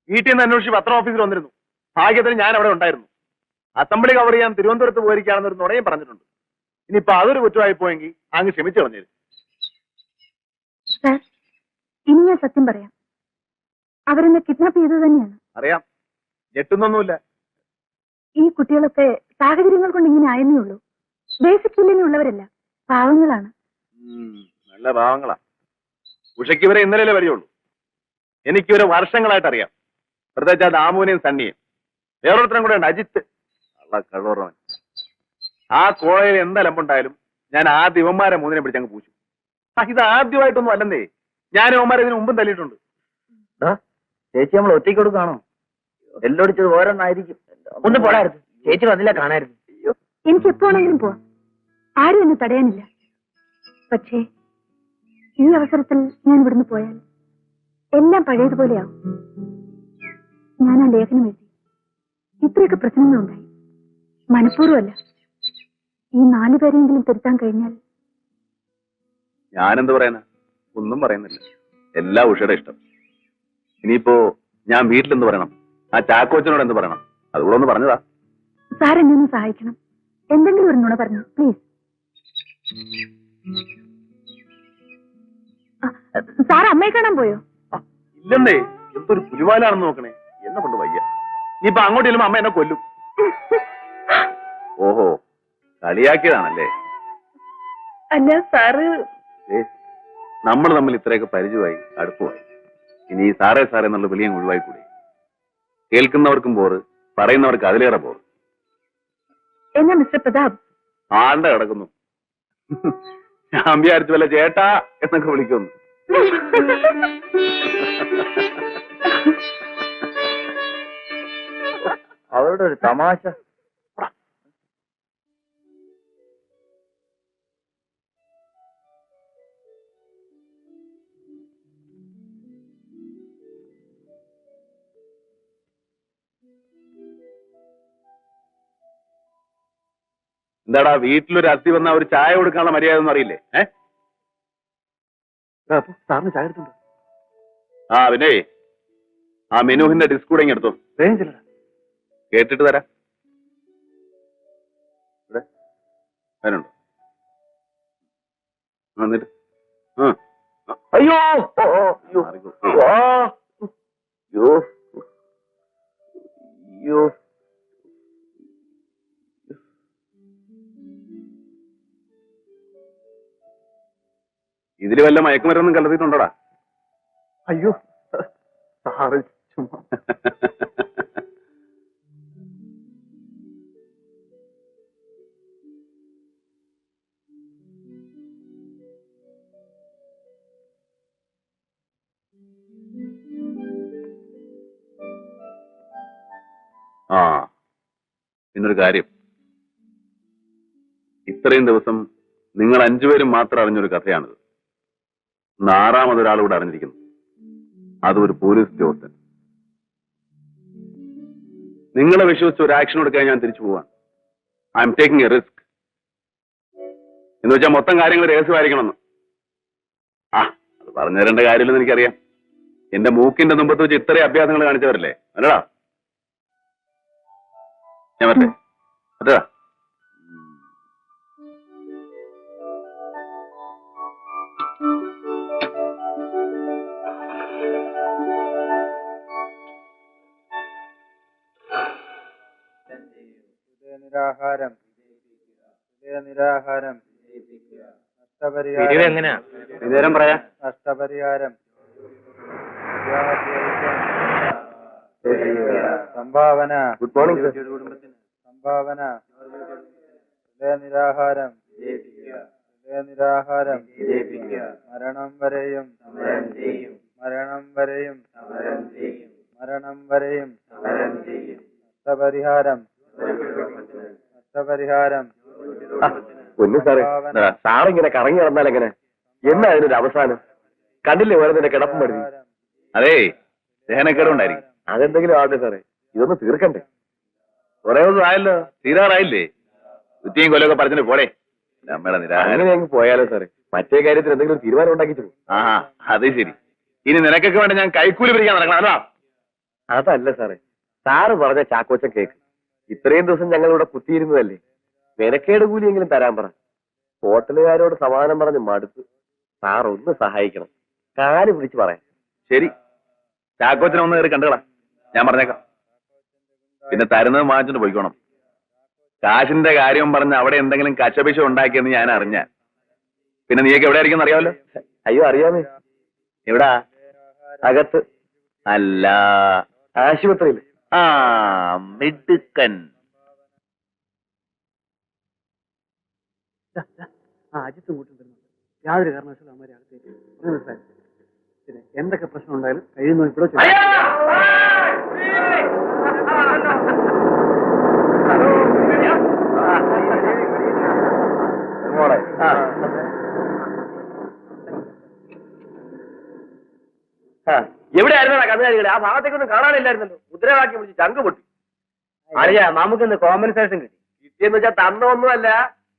വീട്ടിൽ നിന്ന് അന്വേഷിച്ച് പത്ര ഓഫീസിൽ വന്നിരുന്നു. ഭാഗ്യത്തിന് ഞാൻ അവിടെ ഉണ്ടായിരുന്നു. അസംബ്ലി കവർ ചെയ്യാൻ തിരുവനന്തപുരത്ത് പോയിരിക്കുകയാണെന്നൊരു നുണയും പറഞ്ഞിട്ടുണ്ട്. ഇനിയിപ്പോ അതൊരു കുറ്റമായി പോയെങ്കിൽ അങ്ങ് ക്ഷമിച്ചു കളഞ്ഞേരും. സാർ, ഇനി ഞാൻ സത്യം പറയാം. അവരെന്നെ കിഡ്നാപ്പ് ചെയ്തത് തന്നെയാണ്. അറിയാം, ഞെട്ടുന്നൊന്നുമില്ല. ഈ കുട്ടികളൊക്കെ സാഹചര്യങ്ങൾ കൊണ്ട് ഇങ്ങനെ ആയെന്നേ ഉള്ളൂ. ബേസിക് ഉള്ളവരല്ല, പാവങ്ങളാണ്. നല്ല പാവങ്ങളാ. ഉഷയ്ക്ക് ഇവരെ ഇന്നലെ വരെയുള്ളൂ. എനിക്കിവരെ വർഷങ്ങളായിട്ട് അറിയാം. പ്രത്യേകിച്ച് ആ ദാമുവിനെയും സണ്ണിയും. വേറൊരുത്തരം കൂടെ ഉണ്ട്, അജിത്ത്. അള്ള കള്ളോറവൻ. ആ കോളേജിൽ എന്തലമ്പുണ്ടായാലും ഞാൻ ആദ്യം ഇവന്മാരെ മൂന്നിനെ പിടിച്ച് അങ്ങ് പൂച്ചു. ഇത് ആദ്യമായിട്ടൊന്നും അല്ലെന്നേ. ഞാൻ ഇവന്മാരെ ഇതിന് മുമ്പും തല്ലിയിട്ടുണ്ട്. ചേച്ചി നമ്മൾ ഒറ്റയ്ക്ക് കൊടുക്കാണോ? എല്ലൊടിച്ചത് ഓരോന്നായിരിക്കും. ഒന്ന് പോടായിരുന്നു. ചേച്ചി വന്നില്ല, കാണായിരുന്നു. എനിക്ക് എപ്പോഴാണെങ്കിലും പോവാം, ആരും എന്നെ തടയാനില്ല. പക്ഷേ ഈ അവസരത്തിൽ ഞാൻ ഇവിടുന്ന് പോയാൽ എല്ലാം പഴയതുപോലെയാവും. ഞാൻ ആ ലേഖനം എഴുതി. ഇത്രയൊക്കെ പ്രശ്നങ്ങളുണ്ടായി. മനഃപൂർവ്വമല്ല. ഈ 4 പേരെങ്കിലും തിരുത്താൻ കഴിഞ്ഞാൽ. ഞാനെന്ത് പറയാനാ? ഒന്നും പറയുന്നില്ല. എല്ലാ ഉഷയുടെ ഇഷ്ടം. ഇനിയിപ്പോ ഞാൻ വീട്ടിലെന്ത് പറയണം? ആ ചാക്കോച്ചനോട് എന്ത് പറയണം? അതുകൂടെ ഒന്ന് പറഞ്ഞതാ. സാർ എന്നെ ഒന്ന് സഹായിക്കണം. എന്തെങ്കിലും ഒരു നുണ പറഞ്ഞു പ്ലീസ്. സാർ അമ്മയെ കാണാൻ പോയോ? ഇല്ലെന്നേ. എന്തൊരു പുലിവാലാണെന്ന് നോക്കണേ. എന്നെ കൊണ്ട് വയ്യ. ഇനിയിപ്പോ അങ്ങോട്ട് ചെല്ലുമ്പോ അമ്മ എന്നെ കൊല്ലും. ഓഹോ, കളിയാക്കിയതാണല്ലേ? അല്ല സാറ്. നമ്മൾ തമ്മിൽ ഇത്രയൊക്കെ പരിചയമായി, അടുപ്പമായി. ഇനി ഈ സാറേ സാറേ എന്നുള്ള വിളിയും ഒഴിവായിക്കൂടെ? കേൾക്കുന്നവർക്കും പോറ്, പറയുന്നവർക്ക് അതിലേറെ പോറ്. എന്നാ മിസ്റ്റർ പ്രതാപ്? ആണ്ട കിടക്കുന്നു. ഞാൻ വിചാരിച്ചു വല്ല ചേട്ടാ എന്നൊക്കെ വിളിക്കുന്നു. അവരുടെ ഒരു തമാശ. എന്താടാ, വീട്ടിലൊരു അസ്ഥി വന്ന ഒരു ചായ കൊടുക്കാനുള്ള മര്യാദ ഒന്നും അറിയില്ലേ? സാറിന് ചായ എടുത്തുണ്ട്. ആ പിന്നെ ആ മെനുഹിന്റെ ഡിസ്ക് കൂടെ ഇങ്ങ് എടുത്തോ. കേട്ടിട്ട് തരാം. അതിനുണ്ടോ? എന്നിട്ട് അയ്യോ അയ്യോ അയ്യോ. ഇതില് വല്ല മയക്കുമരുന്നും കലർത്തിയിട്ടുണ്ടോടാ? അയ്യോ സാറ് ചുമ്മാ. ആ, പിന്നൊരു കാര്യം. ഇത്രയും ദിവസം നിങ്ങൾ 5 പേരും മാത്രം അറിഞ്ഞൊരു കഥയാണിത്. 6ാമതൊരാൾ കൂടെ അറിഞ്ഞിരിക്കുന്നു. അതൊരു പോലീസ് ഉദ്യോഗസ്ഥൻ. നിങ്ങളെ വിശ്വസിച്ച് ഒരു ആക്ഷൻ എടുക്കാൻ ഞാൻ തിരിച്ചു പോവാൻ. I am taking A risk. എന്ന് വെച്ചാൽ മൊത്തം കാര്യങ്ങൾ രഹസ്യമായിരിക്കണമെന്ന്. ആ, അത് പറഞ്ഞു തരേണ്ട കാര്യമില്ലെന്ന് എനിക്കറിയാം. എന്റെ മൂക്കിന്റെ മുമ്പത്ത് വെച്ച് ഇത്രയും അഭ്യാസങ്ങൾ കാണിച്ചവരല്ലേ? അല്ലടാ, ഞാൻ മറ്റേ അതാ. നിരാഹാരം നിരാഹാരം എങ്ങനെയാ വിവരം പറയാ? നഷ്ടപരിഹാരം സംഭാവന. Good morning sir. സംഭാവന നിരാഹാരം നിരാഹാരം മരണം വരെയും മരണം വരെയും മരണം വരെയും നഷ്ടപരിഹാരം നഷ്ടപരിഹാരം. പൊന്നു സാറേ, സാറിങ്ങനെ കറങ്ങി നടന്നാൽ എങ്ങനെ? എന്നാ അതിനൊരു അവസാനം? കണ്ടില്ലേ വേറെ നിന്റെ കിടപ്പം പടുതി? അതേ, ദഹനക്കേടുണ്ടായിരിക്കും. അതെന്തെങ്കിലും ആവട്ടെ സാറേ, ഇതൊന്ന് തീർക്കണ്ടേ? കുറെ ഒന്നും ആയല്ലോ, തീരാറായില്ലേ? കുറ്റിയും കൊല്ലൊക്കെ പറഞ്ഞിട്ട് പോടെ. നമ്മുടെ നിരാഹാരം. അങ്ങനെ ഞങ്ങൾക്ക് പോയാലോ സാറേ? മറ്റേ കാര്യത്തിൽ എന്തെങ്കിലും ഒരു തീരുമാനം ഉണ്ടാക്കിച്ചു. ആ, അത് ശരി. ഇനി നിനക്കൊക്കെ വേണ്ട ഞാൻ കൈക്കൂലി പിടിക്കാൻ നടക്കണം. അതാ അതല്ല സാറേ, സാറ് പറഞ്ഞ ചാക്കോച്ചൻ കേക്ക്. ഇത്രയും ദിവസം ഞങ്ങളിവിടെ കുത്തിയിരുന്നതല്ലേ, മെനക്കേട് കൂലിയെങ്കിലും തരാൻ പറ. ഹോട്ടലുകാരോട് സമാധാനം പറഞ്ഞ് മടുത്ത്. സാർ ഒന്ന് സഹായിക്കണം, കാല് പിടിച്ച് പറയാം. ശരി, ചാക്കോച്ചനെ ഒന്ന് കയറി കണ്ടുകളാ, ഞാൻ പറഞ്ഞേക്കാം. പിന്നെ തരുന്നത് വാങ്ങിച്ചിട്ട് പോയിക്കോണം. കാശിന്റെ കാര്യം പറഞ്ഞ് അവിടെ എന്തെങ്കിലും കച്ചപിശ ഉണ്ടാക്കിയെന്ന് ഞാൻ അറിഞ്ഞ പിന്നെ നീയൊക്കെ എവിടെ ആയിരിക്കും അറിയാമല്ലോ. അയ്യോ അറിയാമേ. എവിടാ? അകത്ത്. അല്ല, ആശുപത്രിയിൽ. ആ മിടുക്കൻ. അജിത്ത് കൂട്ടുന്നുണ്ട്. യാതൊരു കാരണവശാലും അമ്മരെ അകത്തേക്ക് പിന്നെ എന്തൊക്കെ പ്രശ്നം ഉണ്ടായാലും കഴിയുന്ന ഇവിടെ എവിടെയായിരുന്നു കന്നുകാലികളെ? ആ ഭാഗത്തേക്കൊന്നും കാണാനില്ലായിരുന്നല്ലോ. മുദ്രാവാക്യം വിളിച്ച് ചങ്ക് പൊട്ടി. അറിയാ നമുക്കിന്ന് കോമ്പൻസേഷൻ കിട്ടി. കിട്ടിയെന്ന് വെച്ചാൽ തന്നൊന്നുമല്ല,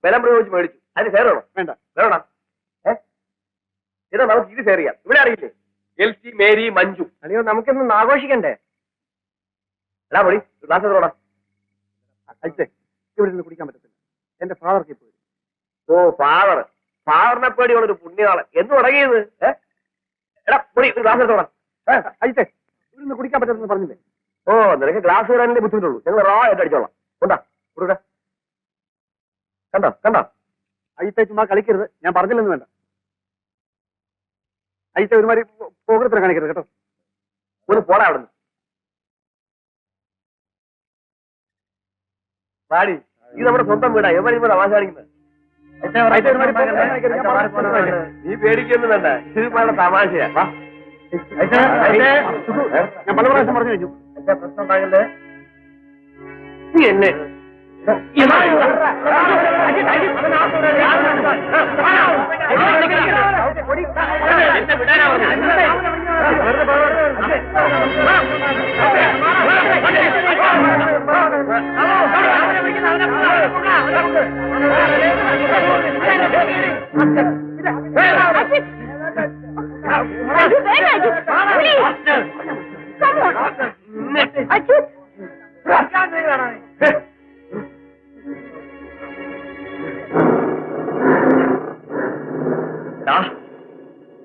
ബലം പ്രയോഗിച്ച് മേടിച്ചു. അതിന് ഷെയർ വേണോ? വേണ്ട വേണം. ഇതാ നമുക്ക് ഇത് ഷെയർ ചെയ്യാം. ഇവിടെ അറിയില്ലേ, എൽസി, മേരി, മഞ്ജു. അല്ലയോ നമുക്കിന്ന് ആഘോഷിക്കണ്ടേ? എടാ പൊടി, ക്ലാസ് എത്രയോടാ? അജിത്തെ ഇവിടെ നിന്ന് കുടിക്കാൻ പറ്റത്തില്ല. എന്റെ ഫാദർക്ക് പോയി. ഓ ഫാദറിനെ പേടിയുള്ളൊരു പുണ്യനാള് എന്ന് തുടങ്ങിയത്. എടാ പൊടി, ഒരു ക്ലാസ് എടുത്തോടാ. അജിത്തെ ഇവിടെ നിന്ന് കുടിക്കാൻ പറ്റത്തില്ലെന്ന് പറഞ്ഞില്ലേ? ഓ നിനക്ക് ഗ്ലാസ് വരാനല്ലേ ബുദ്ധിമുട്ടുള്ളൂ. ഞങ്ങൾ റോ ആയിട്ട് അടിച്ചോളാം. കൊണ്ടാ കൊടുക്ക. കണ്ടോ അജിത്തെ ചുമ്മാ കളിക്കരുത്, ഞാൻ പറഞ്ഞില്ലെന്ന് വേണ്ട. അജിത്തെ ഒരുമാതിരി പോകൃത്തിനെ കാണിക്കരുത് കേട്ടോ. ഒന്ന് പോടാ അവിടെ നിന്ന്. പാടി, ഇത് നമ്മുടെ സ്വന്തം വീടാ. എവിടെ തമാശ കാണിക്കുന്നത്? നീ പേടിക്കൊന്നും വേണ്ട, ഇത് നമ്മുടെ തമാശയാ. ഞാൻ പല പ്രാവശ്യം പറഞ്ഞു കഴിഞ്ഞു. എന്താ പ്രശ്നം ഉണ്ടാകല്ലേ? നീ എന്നെ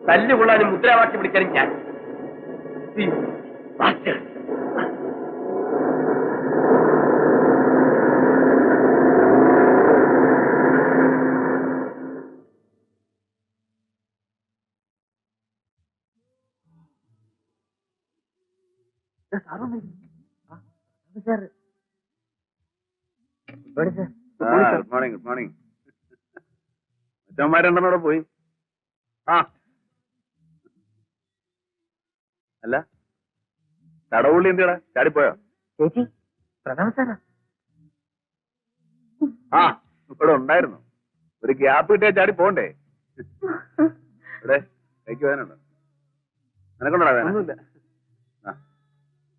തല്ലുകൊള്ളാനും മുദ്രാവാക്യം പിടിക്കാനും ഞാൻ. Good morning. അച്ഛന്മാരെണ്ടെ പോയി. ആ അല്ല, തടവുള്ളി എന്തിടാ ചാടിപ്പോയോ? ചേച്ചി പ്രധാന സാറാ. ആ ഇവിടെ ഉണ്ടായിരുന്നു. ഒരു ഗ്യാപ്പ് കിട്ടിയാ ചാടി പോണ്ടേ? ഇവിടെ കൈക്ക് വേദനുണ്ടോ? നിനക്കൊണ്ടാ വേദന? ഒന്നുമില്ല.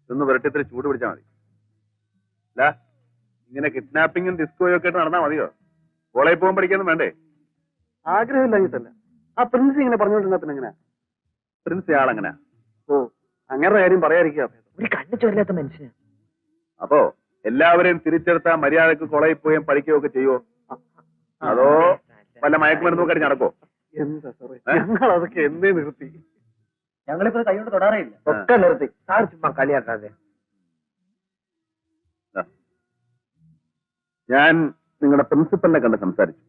ഇതൊന്ന് പുരട്ടി ഇത്തിരി ചൂട് പിടിച്ചാൽ മതി. അല്ല, ഇങ്ങനെ കിഡ്നാപ്പിങ്ങും ഡിസ്കോയും ഒക്കെ ആയിട്ട് നടന്നാ മതിയോ? കോളേജിൽ പോകാൻ പഠിക്കാനും വേണ്ടേ? ആഗ്രഹമില്ലാഞ്ഞിട്ടല്ല. ആ പ്രിൻസ് ഇങ്ങനെ പറഞ്ഞുകൊണ്ടിരുന്ന പിന്നെ എങ്ങനെയാ? പ്രിൻസ് ആളെങ്ങനെ? ഓ അങ്ങനെ കാര്യം പറയാതിരിക്കുക. ഒരു കണ്ണു ചോരില്ലാത്ത മനുഷ്യനാ. അപ്പോ എല്ലാവരെയും തിരിച്ചെടുത്താ മര്യാദക്ക് കോളേജിൽ പോയും പഠിക്കുകയൊക്കെ ചെയ്യുവോ? അതോ വല്ല മയക്കുമരുന്നൊക്കെ അടിച്ച് നടക്കോ? എന്താ സാറേ, ഞങ്ങൾ അതൊക്കെ എന്നേ നിർത്തി. ഞങ്ങളിപ്പോ കൈകൊണ്ട് തൊടാറേയില്ല. ഒക്കെ നിർത്തി. സാർ ചുമ്മാ കളിയാക്കാതെ. ഞാൻ നിങ്ങളുടെ പ്രിൻസിപ്പലിനെ കണ്ട് സംസാരിച്ചു.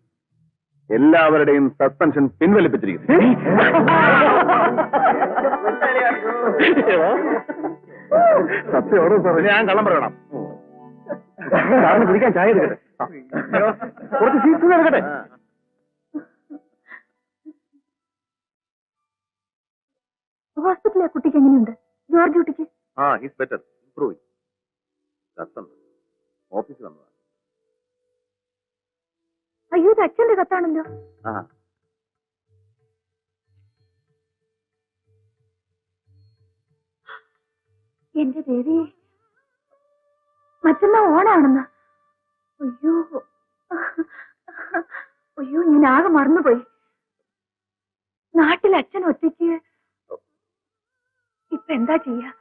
എല്ലാവരുടെയും സസ്പെൻഷൻ പിൻവലിപ്പിച്ചിരിക്കുന്നു. സത്യോടോ സാറേ? ഞാൻ കള്ളം പറയണം. സാറിന് കുടിക്കാൻ ചായ എടുക്കട്ടെ? കുറച്ച് സീറ്റ്സ് എടുക്കട്ടെ? ഹോസ്പിറ്റലിലെ കുട്ടിക്ക് എങ്ങനെയുണ്ട്? ജോർജ് കുട്ടിക്ക്? His better, improve. ഓഫീസിൽ വന്നതാണ്. അയ്യോ, ഇത് അച്ഛന്റെ കത്താണല്ലോ. എന്റെ ദേവി, മറ്റന്നാ ഓണാണെന്ന്. അയ്യോ അയ്യോ, ഞാൻ ആകെ മറന്നുപോയി. നാട്ടിൽ അച്ഛൻ ഒറ്റയ്ക്ക്. ഇപ്പൊ എന്താ ചെയ്യാ?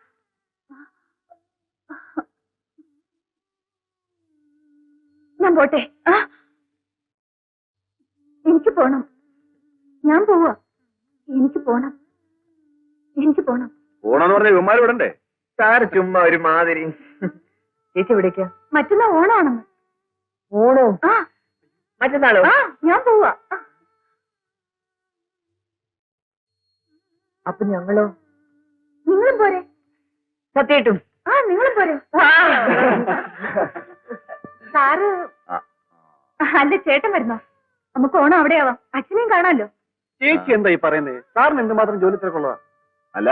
ഞാൻ പോട്ടെ. എനിക്ക് പോണം. ഞാൻ പോവാ. എനിക്ക് പോണം. പോണെന്ന് പറഞ്ഞ ഇവന്മാർ വിടണ്ടേ? സാറ് ചുമ്മാ ഒരു മാതിരി. ചേച്ചി വിളിക്ക. മറ്റന്നാ ഓണമാണെന്ന്. ഓണോ? ആ മറ്റന്നാളോ? ഞാൻ പോവാ. അപ്പൊ ഞങ്ങളോ? നിങ്ങളും പോരെ? സത്യായിട്ടും? നിങ്ങളും പോരെ? സാറ് അല്ല, ചേട്ടൻ വരുന്നോ? നമുക്ക് ഓണം അവിടെ ആവാം. അച്ഛനെയും കാണാമല്ലോ. ചേച്ചി എന്താ ഈ പറയുന്നത്? സാറിന് എന്തുമാത്രം ജോലി തിരക്കുള്ളതാ? അല്ല,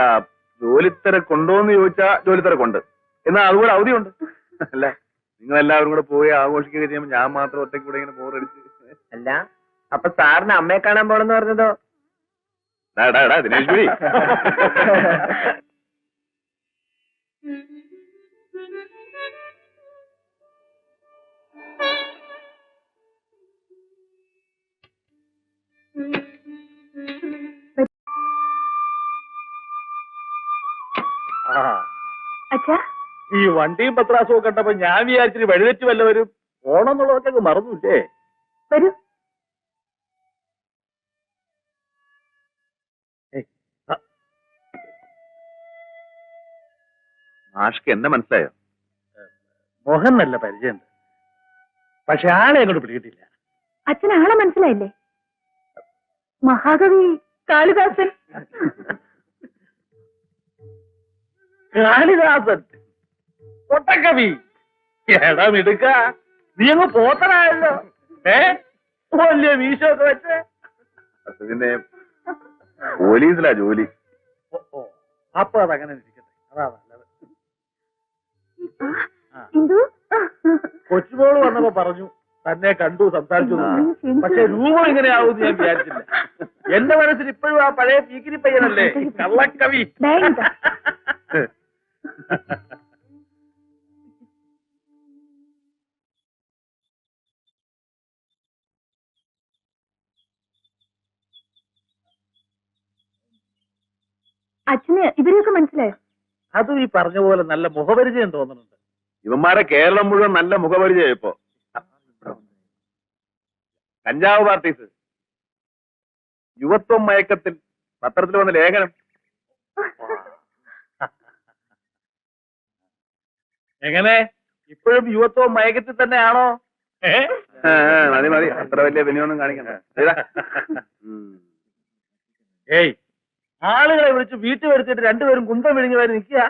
ജോലി തിരക്കുണ്ടോന്ന് ചോദിച്ചാ ജോലി തിരക്കുണ്ട്. എന്നാ അതുപോലെ അവധിയുണ്ട്. അല്ല, നിങ്ങൾ എല്ലാവരും കൂടെ പോയി ആഘോഷിക്കുകയൊക്കെ ചെയ്യുമ്പോൾ ഞാൻ മാത്രം ഒറ്റയ്ക്ക് കൂടെ ഇങ്ങനെ ബോറടിച്ച്. അല്ല, അപ്പൊ സാറിന് അമ്മയെ കാണാൻ പോണെന്ന് പറഞ്ഞതോ? ദിനേശ്വരി, അച്ഛാ, ഈ വണ്ടിയും പത്രാസും ഒക്കെ കണ്ടപ്പോ ഞാൻ വിചാരിച്ചിട്ട് വഴിതെറ്റ് വല്ലവരും ഓണം എന്നുള്ളതൊക്കെ മറന്നില്ലേ? വരൂ. മാഷ്ക്ക് എന്നെ മനസ്സിലായോ? മോഹൻ നല്ല പരിചയമുണ്ട്, പക്ഷെ ആളെ അങ്ങോട്ട് പിടികിട്ടില്ല. അച്ഛന് ആളെ മനസ്സിലായില്ലേ? മഹാകവി കാളിദാസൻ. കാളിദാസൻ ഒട്ടക്കവി. എടാ മിടുക്ക, നീ അങ്ങ് പോത്തനായല്ലോ. വലിയ വീശമൊക്കെ വെച്ച്. അത് പിന്നെ പോലീസിലാ ജോലി. അപ്പൊ അതങ്ങനെ ഇരിക്കട്ടെ, അതാ നല്ലത്. എന്തു? കൊച്ചുമോള് വന്നപ്പോ പറഞ്ഞു തന്നെ കണ്ടു, സംസാരിച്ചു. പക്ഷെ രൂപം ഇങ്ങനെയാവും ഞാൻ വിചാരിച്ചില്ല. എന്റെ മനസ്സിൽ ഇപ്പോഴും ആ പഴയ പീക്കിരി പയ്യനല്ലേ കള്ളക്കവി. അച്ഛന് ഇവരെയൊക്കെ മനസ്സിലായോ? അതും ഈ പറഞ്ഞ പോലെ നല്ല മുഖപരിചയം തോന്നുന്നുണ്ട്. ഇവന്മാരെ കേരളം മുഴുവൻ നല്ല മുഖപരിചയം. ഇപ്പോ കഞ്ചാവ് പാർട്ടീസ്, യുവത്വം മയക്കത്തിൽ, പത്രത്തിൽ വന്ന ലേഖനം. എങ്ങനെ, ഇപ്പോഴും യുവത്വം മയക്കത്തിൽ തന്നെയാണോ? മതി മതി, അത്ര വലിയ വിനിയോഗം കാണിക്കണ്ട. ഏയ്, ആളുകളെ വിളിച്ച് വീട്ടിൽ വരുത്തിയിട്ട് രണ്ടുപേരും കുന്തം വിഴിഞ്ഞു വരെ നിൽക്കുക.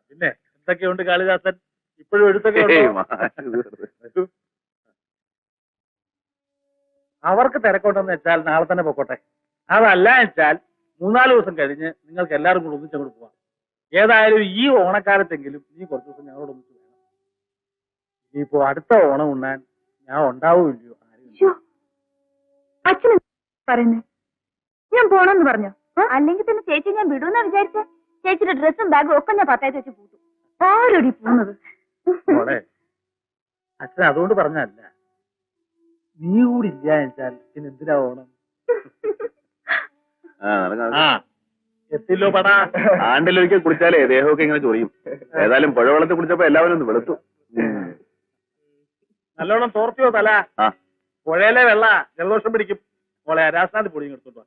പിന്നെ എന്തൊക്കെയുണ്ട് കാളിദാസൻ? ഇപ്പോഴും എടുത്തൊക്കെ ഉണ്ടോ? അവർക്ക് തിരക്കുണ്ടെന്ന് വെച്ചാൽ നാളെ തന്നെ പൊക്കോട്ടെ. അതല്ല വെച്ചാൽ 3-4 ദിവസം കഴിഞ്ഞ് നിങ്ങൾക്ക് എല്ലാവരും കൂടെ ഒന്നിച്ചങ്ങോട്ട് പോവാം. ഏതായാലും ഈ ഓണക്കാലത്തെങ്കിലും നീ കുറച്ച് ദിവസം ഞങ്ങളോട് ഒന്നിച്ച് വേണം. ഇനിയിപ്പോ അടുത്ത ഓണം ഉണ്ണാൻ ഞാൻ ഉണ്ടാവൂല്ലയോ? അച്ഛൻ പറയുന്നേ, ഞാൻ പോണെന്ന് പറഞ്ഞോ? അല്ലെങ്കിൽ തന്നെ ചേച്ചി ഞാൻ വിടുന്ന വിചാരിച്ച ചേച്ചിയുടെ ഡ്രസ്സും ബാഗും ഒക്കെ ഞാൻ പത്തായിട്ട് വെച്ച് പൂട്ടും. ആരോടി പോകുന്നത്? മോളെ, അച്ഛൻ അതുകൊണ്ട് പറഞ്ഞല്ല, നീ കൂടി ഇല്ല വെച്ചാൽ പിന്നെ എന്തിനാ ഓണം? എത്തില്ലോ പടാ. ആണ്ടിലൊരിക്കൽ കുളിച്ചാലേ ദേഹമൊക്കെ ഇങ്ങനെ ചൊറിയും. ഏതായാലും പുഴവെള്ളത്തിൽ കുളിച്ചപ്പോ എല്ലാവരും ഒന്ന് വെളുത്തു. നല്ലോണം തോർത്തിയോ തല? പുഴയിലെ വെള്ള ജലദോഷം പിടിക്കും. മോളെ രാസാന്തി പൊടിയും എടുത്തോട്ടോ.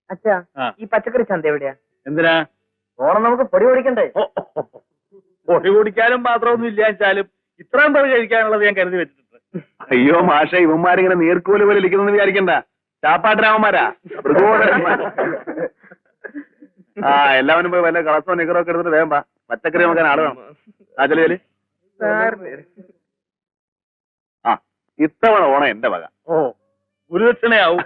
അച്ഛാ, ഈ പച്ചക്കറി ചന്ത എവിടെയാ? എന്തിനാ? ഓണം നമുക്ക് പൊടി പൊടിക്കണ്ടേ? പൊടി കുടിക്കാനും മാത്രമൊന്നും ഇല്ല വെച്ചാലും ഇത്രയും പേര് കഴിക്കാനുള്ളത് ഞാൻ കരുതി വെച്ചിട്ടുണ്ട്. അയ്യോ മാഷ, ഇവന്മാരിങ്ങനെ നീർക്കോല് പോലെ ഇരിക്കുന്നു വിചാരിക്കണ്ട. ചാപ്പാട്ടരാമന്മാരാ, എല്ലാവരും പോയി വല്ല കളസോ നിക്കറോ ഒക്കെ എടുത്തിട്ട് വേഗം പച്ചക്കറി നോക്കാൻ ആള് വേണം. ചെലി ഇത്തവണ ഓണം എന്റെ വക. ഗുരുദക്ഷിണയാവും.